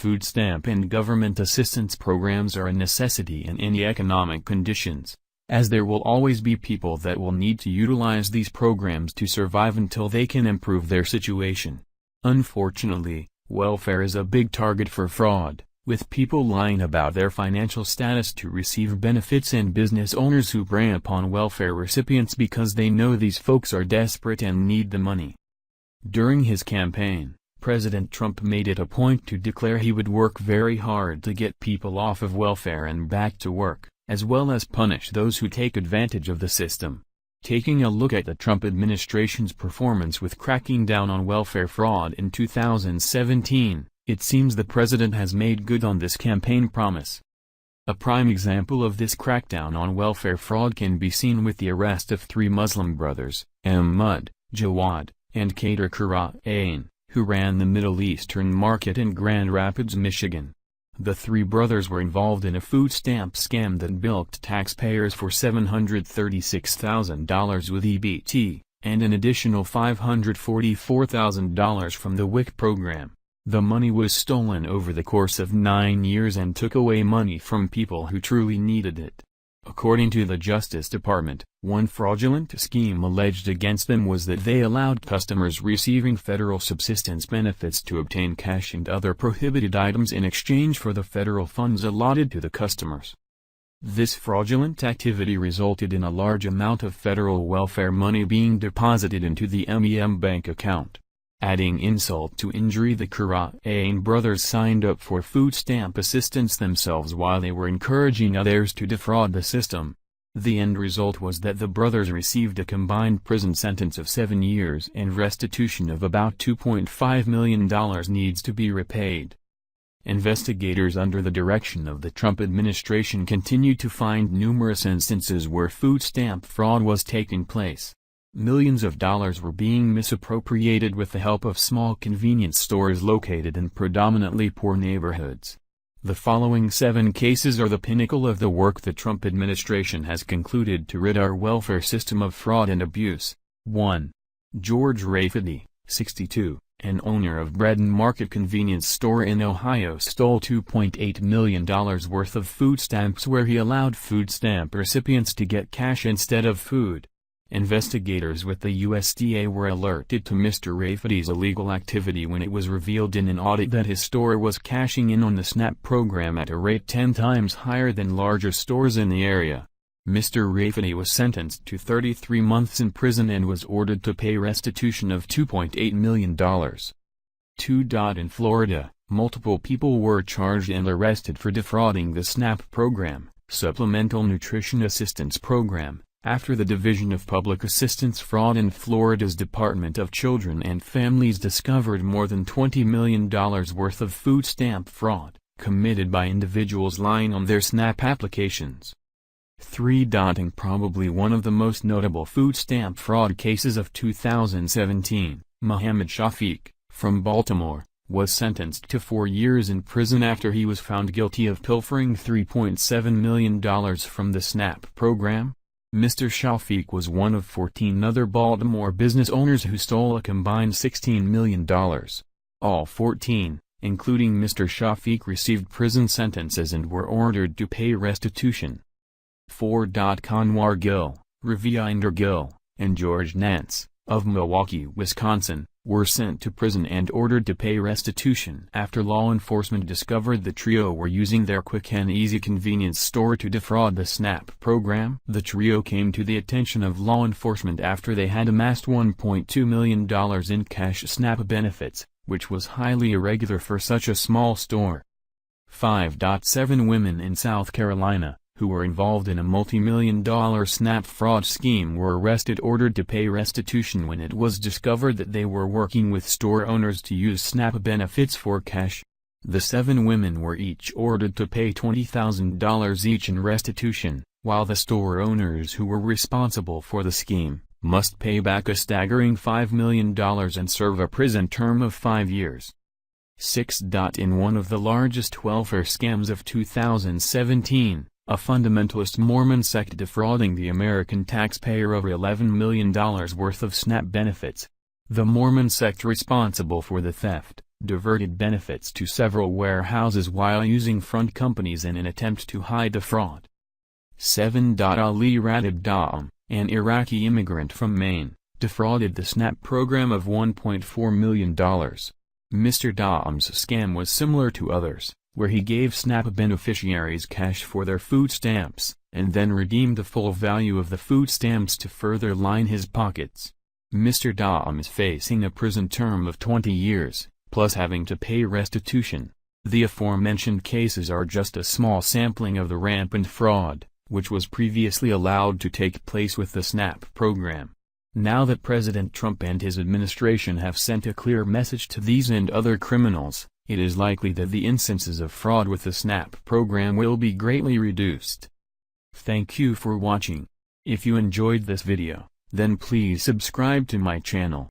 food stamp and government assistance programs are a necessity in any economic conditions, as there will always be people that will need to utilize these programs to survive until they can improve their situation. Unfortunately, welfare is a big target for fraud, with people lying about their financial status to receive benefits and business owners who prey upon welfare recipients because they know these folks are desperate and need the money. During his campaign, President Trump made it a point to declare he would work very hard to get people off of welfare and back to work, as well as punish those who take advantage of the system. Taking a look at the Trump administration's performance with cracking down on welfare fraud in 2017, it seems the president has made good on this campaign promise. A prime example of this crackdown on welfare fraud can be seen with the arrest of three Muslim brothers, Ahmad, Jawad, and Kader Karaane, who ran the Middle Eastern market in Grand Rapids, Michigan. The three brothers were involved in a food stamp scam that bilked taxpayers for $736,000 with EBT, and an additional $544,000 from the WIC program. The money was stolen over the course of 9 years and took away money from people who truly needed it. According to the Justice Department, one fraudulent scheme alleged against them was that they allowed customers receiving federal subsistence benefits to obtain cash and other prohibited items in exchange for the federal funds allotted to the customers. This fraudulent activity resulted in a large amount of federal welfare money being deposited into the MEM bank account. Adding insult to injury, the Karaane brothers signed up for food stamp assistance themselves while they were encouraging others to defraud the system. The end result was that the brothers received a combined prison sentence of 7 years and restitution of about $2.5 million needs to be repaid. Investigators under the direction of the Trump administration continue to find numerous instances where food stamp fraud was taking place. Millions of dollars were being misappropriated with the help of small convenience stores located in predominantly poor neighborhoods. The following 7 cases are the pinnacle of the work the Trump administration has concluded to rid our welfare system of fraud and abuse. 1. George Rafferty, 62, an owner of Bread and Market convenience store in Ohio, stole $2.8 million worth of food stamps where he allowed food stamp recipients to get cash instead of food. Investigators with the USDA were alerted to Mr. Rafferty's illegal activity when it was revealed in an audit that his store was cashing in on the SNAP program at a rate 10 times higher than larger stores in the area. Mr. Rafferty was sentenced to 33 months in prison and was ordered to pay restitution of $2.8 million. 2. In Florida, multiple people were charged and arrested for defrauding the SNAP program, Supplemental Nutrition Assistance Program, after the Division of Public Assistance Fraud in Florida's Department of Children and Families discovered more than $20 million worth of food stamp fraud, committed by individuals lying on their SNAP applications. 3. In probably one of the most notable food stamp fraud cases of 2017, Muhammad Shafiq, from Baltimore, was sentenced to 4 years in prison after he was found guilty of pilfering $3.7 million from the SNAP program. Mr. Shafiq was one of 14 other Baltimore business owners who stole a combined $16 million. All 14, including Mr. Shafiq, received prison sentences and were ordered to pay restitution. 4. Conwar Gill, Ravinder Gill, and George Nance, of Milwaukee, Wisconsin, were sent to prison and ordered to pay restitution after law enforcement discovered the trio were using their quick and easy convenience store to defraud the SNAP program. The trio came to the attention of law enforcement after they had amassed $1.2 million in cash SNAP benefits, which was highly irregular for such a small store. 5. 7 women in South Carolina, who were involved in a multi-million-dollar SNAP fraud scheme, were arrested ordered to pay restitution when it was discovered that they were working with store owners to use SNAP benefits for cash. The 7 women were each ordered to pay $20,000 each in restitution, while the store owners who were responsible for the scheme must pay back a staggering $5 million and serve a prison term of 5 years. 6. In one of the largest welfare scams of 2017, a fundamentalist Mormon sect defrauding the American taxpayer of $11 million worth of SNAP benefits. The Mormon sect responsible for the theft, diverted benefits to several warehouses while using front companies in an attempt to hide the fraud. 7. Ali Ratib Da'am, an Iraqi immigrant from Maine, defrauded the SNAP program of $1.4 million. Mr. Da'am's scam was similar to others, where he gave SNAP beneficiaries cash for their food stamps, and then redeemed the full value of the food stamps to further line his pockets. Mr. Da'am is facing a prison term of 20 years, plus having to pay restitution. The aforementioned cases are just a small sampling of the rampant fraud, which was previously allowed to take place with the SNAP program. Now that President Trump and his administration have sent a clear message to these and other criminals, it is likely that the instances of fraud with the SNAP program will be greatly reduced. Thank you for watching. If you enjoyed this video, then please subscribe to my channel.